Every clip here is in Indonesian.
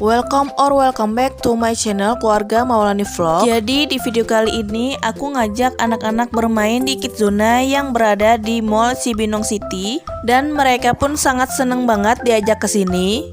Welcome back to my channel Keluarga Maulani Vlog. Jadi di video kali ini aku ngajak anak-anak bermain di Kidzona yang berada di Mall Cibinong City, dan mereka pun sangat seneng banget diajak ke sini.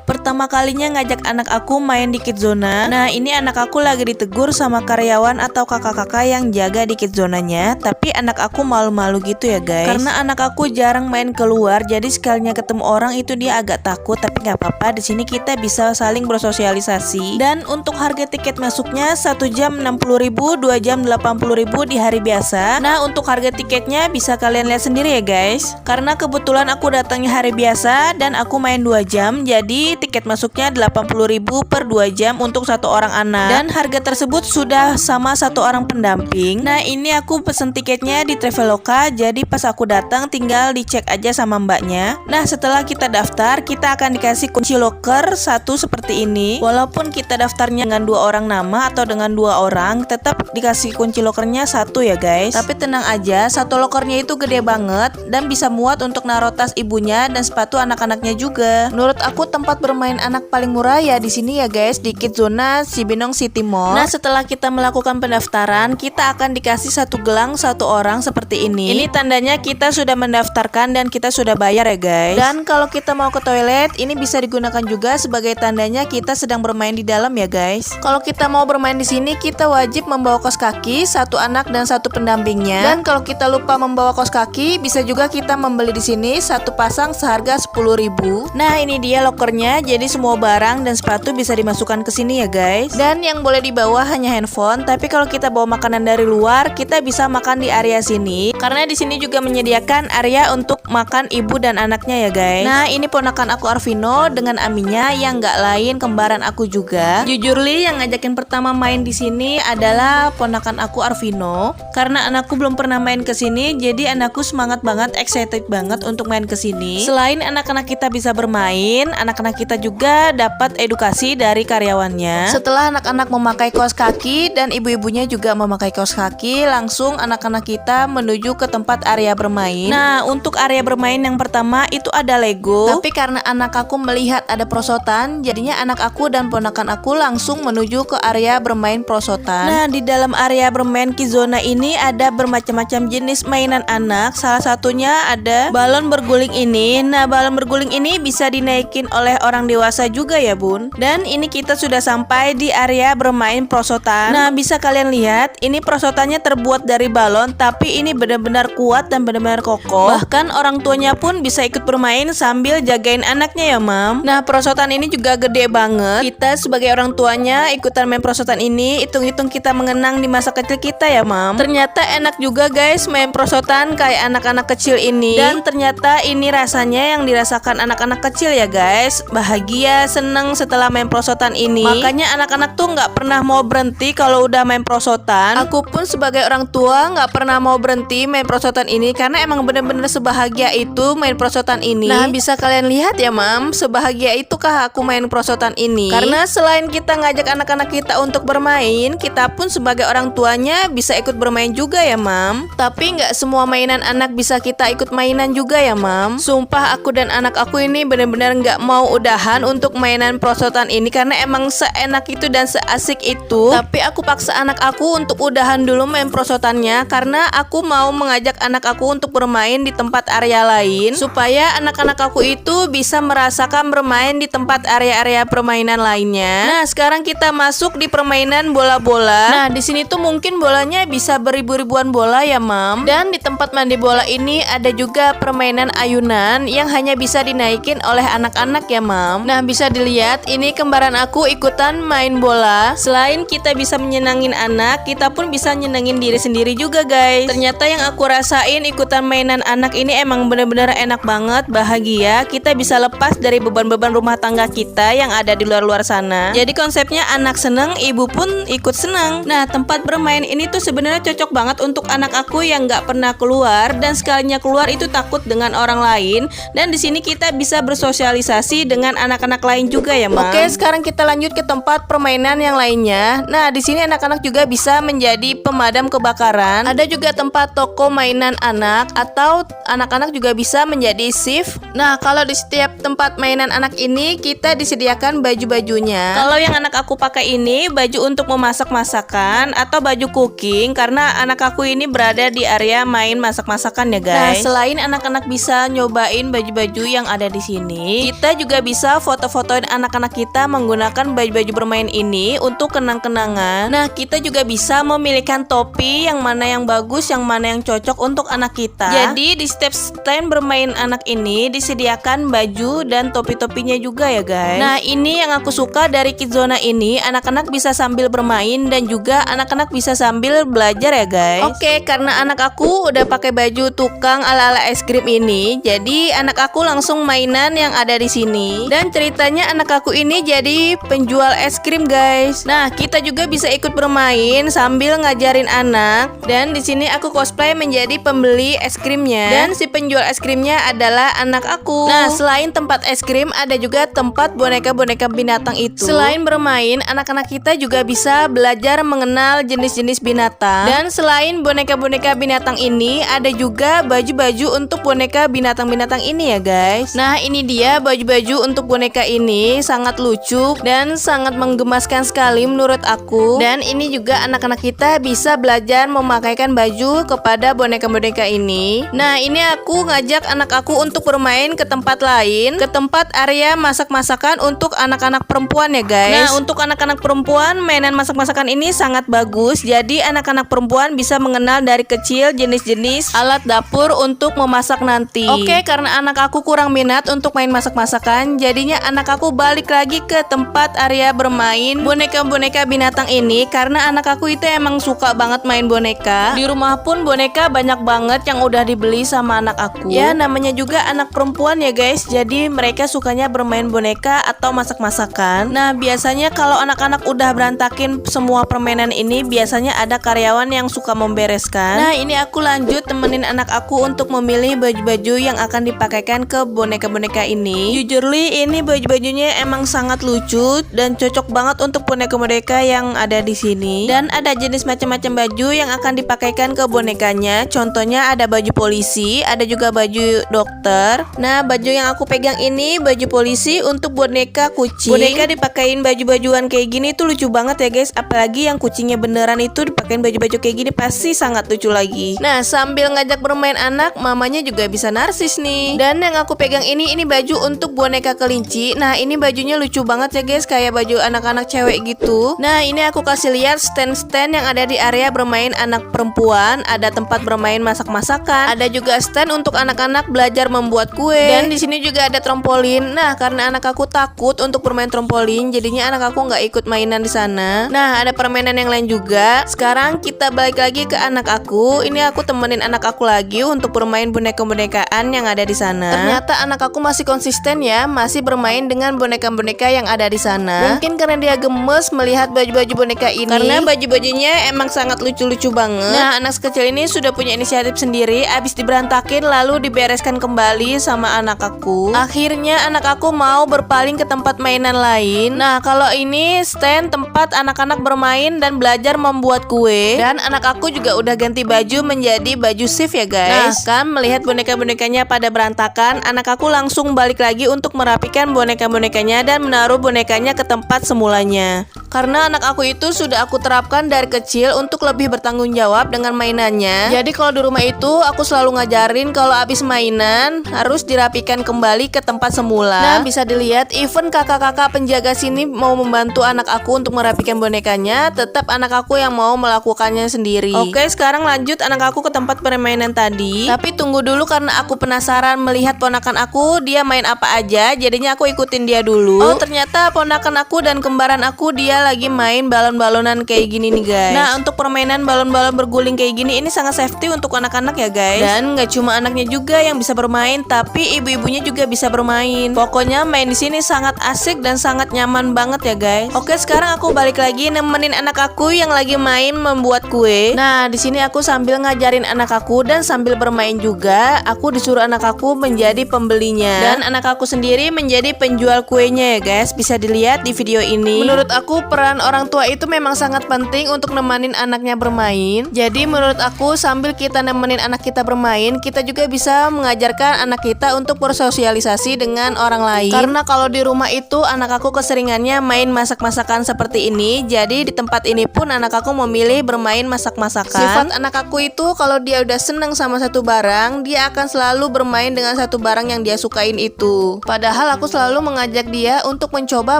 Pertama kalinya ngajak anak aku main di Kidzona. Nah, ini anak aku lagi ditegur sama karyawan atau kakak-kakak yang jaga di Kidzonanya. Tapi anak aku malu-malu gitu ya guys, karena anak aku jarang main keluar. Jadi sekalinya ketemu orang itu dia agak takut. Tapi nggak apa-apa, di sini kita bisa saling bersosialisasi. Dan untuk harga tiket masuknya 1 jam 60.000, 2 jam 80.000 di hari biasa. Nah, untuk harga tiketnya bisa kalian lihat sendiri ya guys. Karena kebetulan aku datangnya hari biasa dan aku main 2 jam, jadi tiket masuknya 80.000 per 2 jam untuk satu orang anak, dan harga tersebut sudah sama satu orang pendamping. Nah, ini aku pesen tiketnya di Traveloka, jadi pas aku datang tinggal dicek aja sama mbaknya. Nah, setelah kita daftar, kita akan dikasih kunci loker satu seperti ini. Walaupun kita daftarnya dengan 2 orang nama atau dengan 2 orang, tetap dikasih kunci lokernya satu ya guys. Tapi tenang aja, satu lokernya itu gede banget dan bisa muat untuk naruh tas ibunya dan sepatu anak-anaknya juga. Menurut aku tempat bermain anak paling murah ya di sini ya guys, di Kidzona Cibinong City Mall. Nah, setelah kita melakukan pendaftaran, kita akan dikasih satu gelang satu orang seperti ini. Ini tandanya kita sudah mendaftarkan dan kita sudah bayar ya guys. Dan kalau kita mau ke toilet, ini bisa digunakan juga sebagai tandanya kita sedang bermain di dalam ya guys. Kalau kita mau bermain di sini, kita wajib membawa kaos kaki, satu anak dan satu pendampingnya. Dan kalau kita lupa membawa kaos kaki, bisa juga kita membeli di sini satu pasang seharga 10.000. Nah, ini dia lokernya. Jadi semua barang dan sepatu bisa dimasukkan ke sini ya guys. Dan yang boleh dibawa hanya handphone. Tapi kalau kita bawa makanan dari luar, kita bisa makan di area sini. Karena di sini juga menyediakan area untuk makan ibu dan anaknya ya guys. Nah, ini ponakan aku Arvino dengan Aminya yang nggak lain kembaran aku juga. Jujur Li, yang ngajakin pertama main di sini adalah ponakan aku Arvino. Karena anakku belum pernah main ke sini, jadi anakku semangat banget, excited banget untuk main ke sini. Selain anak-anak kita bisa bermain, anak-anak kita juga dapat edukasi dari karyawannya. Setelah anak-anak memakai kaos kaki dan ibu-ibunya juga memakai kaos kaki, langsung anak-anak kita menuju ke tempat area bermain. Nah, untuk area bermain yang pertama itu ada Lego. Tapi karena anak aku melihat ada prosotan, jadinya anak aku dan ponakan aku langsung menuju ke area bermain prosotan. Nah, di dalam area bermain Kidzona ini ada bermacam-macam jenis mainan anak. Salah satunya ada balon berguling ini. Nah, balon berguling ini bisa dinaikin oleh orang dewasa juga ya bun. Dan ini kita sudah sampai di area bermain prosotan. Nah, bisa kalian lihat ini prosotannya terbuat dari balon, tapi ini benar-benar kuat dan benar-benar kokoh. Bahkan orang tuanya pun bisa ikut bermain sambil jagain anaknya ya mam. Nah, prosotan ini juga gede banget. Kita sebagai orang tuanya ikutan main prosotan ini, hitung-hitung kita mengenang di masa kecil kita ya mam. Ternyata enak juga guys main prosotan kayak anak-anak kecil ini. Dan ternyata ini rasanya yang dirasakan anak-anak kecil ya guys. Bahagia, seneng setelah main prosotan ini. Makanya anak-anak tuh nggak pernah mau berhenti kalau udah main prosotan. Aku pun sebagai orang tua nggak pernah mau berhenti main prosotan ini karena emang bener-bener sebahagia itu main prosotan ini. Nah, bisa kalian lihat ya mam, sebahagia itukah aku main prosotan ini. Karena selain kita ngajak anak-anak kita untuk bermain, kita pun sebagai orang tuanya bisa ikut bermain juga ya mam. Tapi nggak semua mainan anak bisa kita ikut mainan juga ya mam. Sumpah aku dan anak aku ini bener-bener nggak mau udahan untuk mainan prosotan ini karena emang seenak itu dan seasik itu. Tapi aku paksa anak aku untuk udahan dulu main prosotannya karena aku mau mengajak anak aku untuk bermain di tempat area lain supaya anak-anak aku itu bisa merasakan bermain di tempat area-area permainan lainnya. Nah, sekarang kita masuk di permainan bola-bola. Nah, di sini tuh mungkin bolanya bisa beribu-ribuan bola ya mam. Dan di tempat mandi bola ini ada juga permainan ayunan yang hanya bisa dinaikin oleh anak-anak ya mam. Nah, bisa dilihat ini kembaran aku ikutan main bola. Selain kita bisa menyenangin anak, kita pun bisa nyenengin diri sendiri juga guys. Ternyata yang aku rasain ikutan mainan anak ini emang bener-bener enak banget, bahagia. Kita bisa lepas dari beban-beban rumah tangga kita yang ada di luar-luar sana. Jadi konsepnya anak seneng, ibu pun ikut senang. Nah, tempat bermain ini tuh sebenarnya cocok banget untuk anak aku yang nggak pernah keluar, dan sekalinya keluar itu takut dengan orang lain. Dan di sini kita bisa bersosialisasi dengan anak-anak lain juga ya, Mam. Oke, sekarang kita lanjut ke tempat permainan yang lainnya. Nah, di sini anak-anak juga bisa menjadi pemadam kebakaran. Ada juga tempat toko mainan anak, atau anak-anak juga bisa menjadi shift. Nah, kalau di setiap tempat mainan anak ini kita disediakan baju-bajunya. Kalau yang anak aku pakai ini baju untuk memasak masakan atau baju cooking, karena anak aku ini berada di area main masak-masakan ya guys. Nah, selain anak-anak bisa nyobain baju-baju yang ada di sini, kita juga bisa foto-fotoin anak-anak kita menggunakan baju-baju bermain ini untuk kenang-kenangan. Nah, kita juga bisa memilihkan topi yang mana yang bagus, yang mana yang cocok untuk anak kita. Jadi di setiap stand bermain anak ini disediakan baju dan topi-topinya juga ya guys. Nah, ini yang aku suka dari Kidzona ini, anak-anak bisa sambil bermain dan juga anak-anak bisa sambil belajar ya guys. Oke, karena anak aku udah pakai baju tukang ala-ala es krim ini, jadi anak aku langsung mainan yang ada di sini. Dan ceritanya anak aku ini jadi penjual es krim guys. Nah, kita juga bisa ikut bermain sambil ngajarin anak. Dan di sini aku cosplay menjadi pembeli es krimnya. Dan si penjual es krimnya adalah anak aku. Nah, selain tempat es krim, ada juga tempat boneka-boneka binatang itu. Selain bermain, anak-anak kita juga bisa belajar mengenal jenis-jenis binatang. Dan selain boneka-boneka binatang ini, ada juga baju-baju untuk boneka binatang-binatang ini ya guys. Nah, ini dia baju-baju untuk boneka ini, sangat lucu dan sangat menggemaskan sekali menurut aku. Dan ini juga anak-anak kita bisa belajar memakaikan baju kepada boneka-boneka ini. Nah, ini aku ngajak anak aku untuk bermain ke tempat lain, ke tempat area masak-masakan untuk anak-anak perempuan ya guys. Nah, untuk anak-anak perempuan, mainan masak-masakan ini sangat bagus. Jadi anak-anak perempuan bisa mengenal dari kecil jenis-jenis alat dapur untuk memasak nanti. Oke, karena anak aku kurang minat untuk main masak-masakan, jadinya anak aku balik lagi ke tempat area bermain boneka-boneka binatang ini, karena anak aku itu emang suka banget main boneka. Di rumah pun boneka banyak banget yang udah dibeli sama anak aku. Ya, namanya juga anak perempuan ya guys, jadi mereka sukanya bermain boneka atau masak-masakan. Nah, biasanya kalau anak-anak udah berantakin semua permainan ini, biasanya ada karyawan yang suka membereskan. Nah, ini aku lanjut temenin anak aku untuk memilih baju-baju yang akan dipakaikan ke boneka-boneka ini. Jujurly, ini baju-bajunya emang sangat lucu dan cocok banget untuk boneka-boneka yang ada di sini. Dan ada jenis macam-macam baju yang akan dipakaikan ke bonekanya. Contohnya ada baju polisi, ada juga baju dokter. Nah, baju yang aku pegang ini baju polisi untuk boneka kucing. Boneka dipakein baju-bajuan kayak gini tuh lucu banget ya guys. Apalagi yang kucingnya beneran itu dipakein baju-baju kayak gini pasti sangat lucu lagi. Nah, sambil ngajak bermain anak, mamanya juga bisa narsis nih. Dan yang aku pegang ini baju untuk boneka kelinci. Nah, ini bajunya lucu banget ya guys, kayak baju anak-anak cewek gitu. Nah, ini aku kasih lihat stand-stand yang ada di area bermain anak perempuan. Ada tempat bermain masak-masakan, ada juga stand untuk anak-anak belajar membuat kue. Dan di sini juga ada trampolin. Nah, karena anak aku takut untuk bermain trampolin, jadinya anak aku nggak ikut mainan di sana. Nah, ada permainan yang lain juga. Sekarang kita balik lagi ke anak aku. Ini aku temenin anak aku lagi untuk bermain boneka-bonekaan yang ada di sana. Ternyata anak aku masih konsisten ya, masih bermain dengan boneka-boneka yang ada di sana. Mungkin karena dia gemes melihat baju-baju boneka ini, karena baju-bajunya emang sangat lucu-lucu banget. Nah, anak sekecil ini sudah punya inisiatif sendiri. Abis diberantakin lalu dibereskan kembali sama anak aku. Akhirnya anak aku mau berpaling ke tempat mainan lain. Nah, kalau ini stand tempat anak-anak bermain dan belajar membuat kue. Dan anak aku juga udah ganti baju menjadi baju shift ya guys. Nah, kan melihat boneka-bonekanya pada berantakan, anak aku langsung balik lagi untuk merapikan boneka-bonekanya dan menaruh bonekanya ke tempat semulanya. Karena anak aku itu sudah aku terapkan dari kecil untuk lebih bertanggung jawab dengan mainannya. Jadi kalau di rumah itu aku selalu ngajarin kalau abis mainan harus dirapikan kembali ke tempat semula. Nah, bisa dilihat even kakak-kakak penjaga sini mau membantu anak aku untuk merapikan bonekanya, tetap anak aku yang mau melakukannya sendiri. Oke, sekarang lanjut anak aku ke tempat permainan tadi. Tapi tunggu dulu karena aku penasaran melihat ponakan aku dia main apa aja. Jadinya aku ikutin dia dulu. Oh, ternyata ponakan aku dan kembaran aku dia lagi main balon-balonan kayak gini nih guys. Nah, untuk permainan balon-balon berguling kayak gini ini sangat safety untuk anak-anak ya guys. Dan nggak cuma anaknya juga yang bisa bermain, tapi ibu-ibunya juga bisa bermain. Pokoknya main di sini sangat asik dan sangat nyaman banget ya guys. Oke, sekarang aku balik lagi nemenin anak aku yang lagi main membuat kue. Nah, di sini aku sambil ngajarin anak aku dan sambil bermain juga. Aku disuruh anak aku menjadi pembelinya dan anak aku sendiri menjadi penjual kuenya ya guys. Bisa dilihat di video ini. Menurut aku peran orang tua itu memang sangat penting untuk nemenin anaknya bermain. Jadi menurut aku sambil kita nemenin anak kita bermain, kita juga bisa mengajarkan anak kita untuk bersosialisasi dengan orang lain. Karena kalau di rumah itu anak aku keseringannya main masak-masakan seperti ini. Jadi di tempat ini pun anak aku memilih bermain masak-masakan. Sifat anak aku itu kalau dia udah seneng sama satu barang, dia akan selalu bermain dengan satu barang yang dia sukain itu. Padahal aku selalu mengajak dia untuk mencoba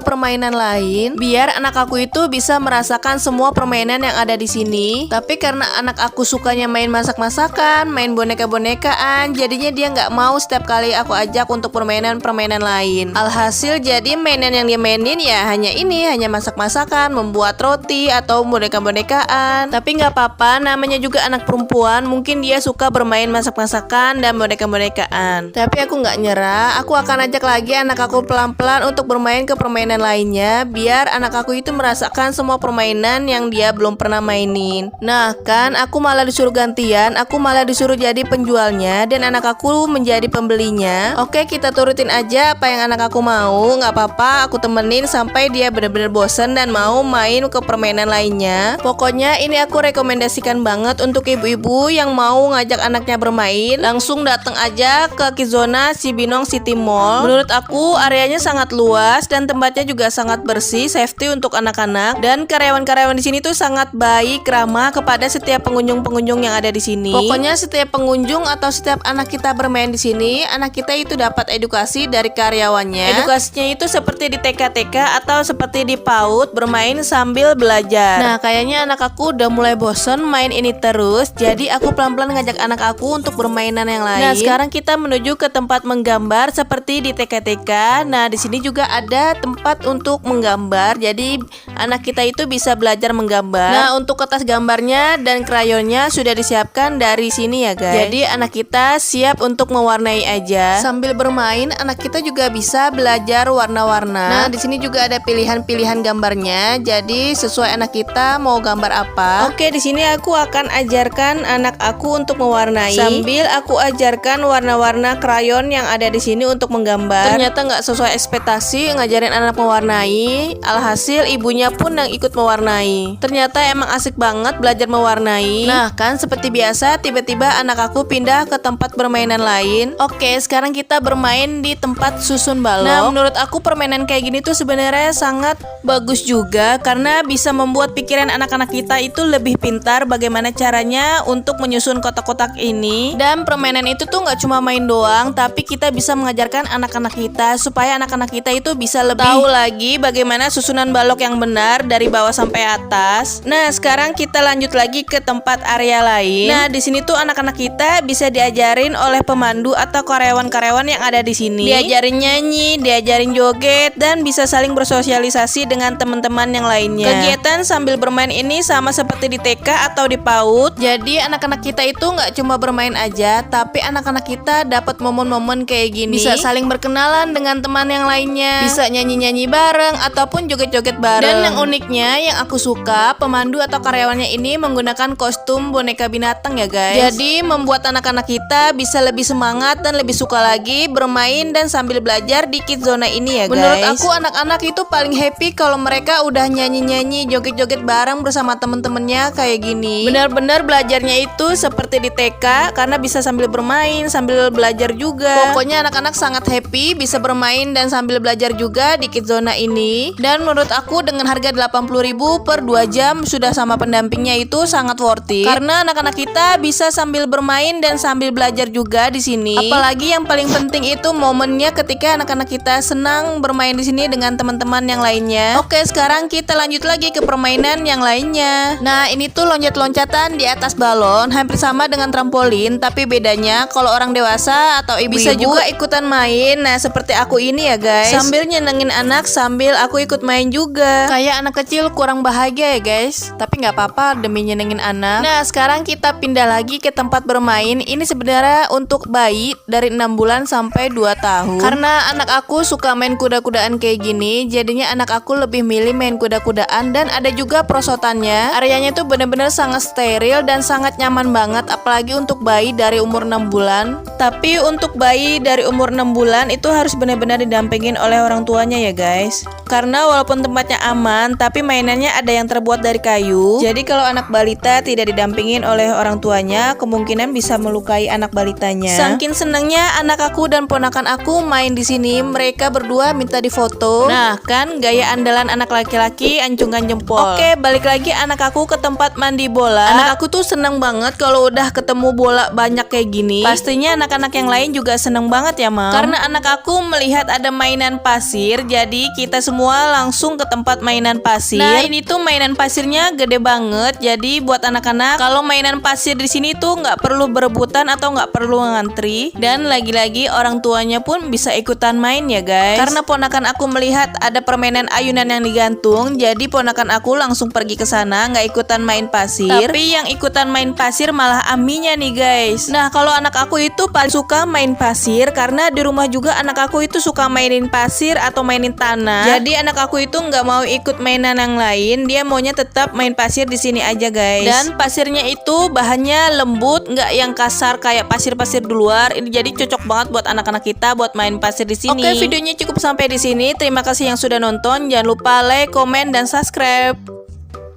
permainan lain, biar anak aku itu bisa merasakan semua permainan yang ada di sini. Tapi karena anak aku sukanya main masak-masakan, main boneka-bonekaan, jadinya dia nggak mau setiap kali aku ajak untuk permainan-permainan lain. Alhasil jadi mainan yang dia mainin ya hanya ini, hanya masak-masakan, membuat roti atau boneka-bonekaan. Tapi nggak apa-apa, namanya juga anak perempuan, mungkin dia suka bermain masak-masakan dan boneka-bonekaan. Tapi aku nggak nyerah, aku akan ajak lagi anak aku pelan-pelan untuk bermain ke permainan lainnya, biar anak aku itu merasakan semua permainan yang dia belum pernah mainin. Nah kan, aku malah disuruh gantian, aku malah disuruh jadi penjualnya dan anak aku menjadi pembelinya. Oke, kita turutin aja apa yang anak aku mau, nggak apa-apa, aku temenin sampai dia benar-benar bosan dan mau main ke permainan lainnya. Pokoknya ini aku rekomendasikan banget untuk ibu-ibu yang mau ngajak anaknya bermain, langsung datang aja ke Kidzona Cibinong City Mall. Menurut aku areanya sangat luas dan tempatnya juga sangat bersih, safety untuk anak-anak, dan karyawan-karyawan di sini tuh sangat baik, ramah kepada setiap pengunjung-pengunjung yang ada di sini. Pokoknya setiap pengunjung atau setiap anak kita bermain di sini, anak kita itu dapat edukasi dari karyawannya. Edukasinya itu seperti di TK-TK atau seperti di PAUD, bermain sambil belajar. Nah, kayaknya anak aku udah mulai bosen main ini terus, jadi aku pelan-pelan ngajak anak aku untuk bermainan yang lain. Nah, sekarang kita menuju ke tempat menggambar seperti di TK-TK. Nah, di sini juga ada tempat untuk menggambar, jadi anak kita itu bisa belajar menggambar. Nah, untuk kertas gambarnya dan krayonnya sudah disiapkan dari sini ya guys. Jadi anak kita siap untuk mewarnai aja. Sambil bermain, anak kita juga bisa belajar warna-warna. Nah, di sini juga ada pilihan-pilihan gambarnya. Jadi sesuai anak kita mau gambar apa. Oke, di sini aku akan ajarkan anak aku untuk mewarnai. Sambil aku ajarkan warna-warna krayon yang ada di sini untuk menggambar. Ternyata nggak sesuai ekspektasi ngajarin anak mewarnai. Alhasil ibunya pun yang ikut mewarnai. Ternyata emang asik banget belajar mewarnai. Nah kan, seperti biasa tiba-tiba anak aku pindah ke tempat permainan lain. Oke, sekarang kita bermain di tempat susun balok. Nah, menurut aku permainan kayak gini tuh sebenarnya sangat bagus juga, karena bisa membuat pikiran anak-anak kita itu lebih pintar bagaimana caranya untuk menyusun kotak-kotak ini. Dan permainan itu tuh nggak cuma main doang, tapi kita bisa mengajarkan anak-anak kita supaya anak-anak kita itu bisa lebih tahu lagi bagaimana susunan balok yang benar dari bawah sampai atas. Nah, sekarang kita lanjut lagi ke tempat area lain. Nah, di sini tuh anak-anak kita bisa diajarin oleh pemandu atau karyawan-karyawan yang ada di sini. Diajarin nyanyi, diajarin joget, dan bisa saling bersosialisasi dengan teman-teman yang lainnya. Kegiatan sambil bermain ini sama seperti di TK atau di PAUD. Jadi anak-anak kita itu nggak cuma bermain aja, tapi anak-anak kita dapat momen-momen kayak gini. Bisa saling berkenalan dengan teman yang lainnya, bisa nyanyi-nyanyi bareng ataupun joget-joget bareng. Dan yang uniknya yang aku suka, pemandu atau karyawannya ini menggunakan kostum boneka binatang ya guys. Jadi membuat anak-anak kita bisa lebih semangat dan lebih suka lagi bermain dan sambil belajar di Kidzona ini ya guys. Menurut aku anak-anak itu paling happy kalau mereka udah nyanyi-nyanyi, joget-joget bareng bersama temen-temennya kayak gini. Benar-benar belajarnya itu seperti di TK, karena bisa sambil bermain, sambil belajar juga. Pokoknya anak-anak sangat happy bisa bermain dan sambil belajar juga di Kidzona ini. Dan menurut aku dengan harga 80.000 per 2 jam sudah sama pendampingnya itu sangat worth it. Karena anak-anak kita bisa sambil bermain dan sambil belajar juga di sini. Apalagi yang paling penting itu momennya ketika anak-anak kita senang bermain di sini dengan teman-teman yang lainnya. Oke, sekarang kita lanjut lagi ke permainan yang lainnya. Nah, ini tuh loncat-loncatan di atas balon, hampir sama sama dengan trampolin, tapi bedanya kalau orang dewasa atau ibu-ibu bisa juga ikutan main. Nah, seperti aku ini ya guys. Sambil nyenengin anak, sambil aku ikut main juga. Kayak anak kecil kurang bahagia ya guys. Tapi nggak apa-apa demi nyenengin anak. Nah, sekarang kita pindah lagi ke tempat bermain. Ini sebenarnya untuk bayi dari 6 bulan sampai 2 tahun. Karena anak aku suka main kuda-kudaan kayak gini, jadinya anak aku lebih milih main kuda-kudaan. Dan ada juga perosotannya. Areanya tuh bener-bener sangat steril dan sangat nyaman banget, apalagi untuk bayi dari umur 6 bulan. Tapi untuk bayi dari umur 6 bulan itu harus benar-benar didampingin oleh orang tuanya ya guys. Karena walaupun tempatnya aman, tapi mainannya ada yang terbuat dari kayu. Jadi kalau anak balita tidak didampingin oleh orang tuanya, kemungkinan bisa melukai anak balitanya. Saking senangnya anak aku dan ponakan aku main di sini, mereka berdua minta difoto. Nah, kan gaya andalan anak laki-laki, ancungkan jempol. Oke, balik lagi anak aku ke tempat mandi bola. Anak aku tuh seneng banget kalau udah ketemu bola banyak kayak gini. Pastinya anak-anak yang lain juga seneng banget ya, Mam. Karena anak aku melihat ada mainan pasir, jadi kita semua langsung ke tempat mainan pasir. Nah, ini tuh mainan pasirnya gede banget. Jadi buat anak-anak, kalau mainan pasir di sini tuh nggak perlu berebutan atau nggak perlu ngantri. Dan lagi-lagi orang tuanya pun bisa ikutan main ya guys. Karena ponakan aku melihat ada permainan ayunan yang digantung, jadi ponakan aku langsung pergi ke sana, nggak ikutan main pasir. Tapi yang ikutan main pasir malah Aminya nih guys. Nah, kalau anak aku itu paling suka main pasir karena di rumah juga anak aku itu suka mainin pasir atau mainin tanah. Jadi anak aku itu nggak mau ikut mainan yang lain, dia maunya tetap main pasir di sini aja guys. Dan pasirnya itu bahannya lembut, nggak yang kasar kayak pasir-pasir di luar. Ini jadi cocok banget buat anak-anak kita buat main pasir di sini. Oke, videonya cukup sampai di sini. Terima kasih yang sudah nonton. Jangan lupa like, komen, dan subscribe.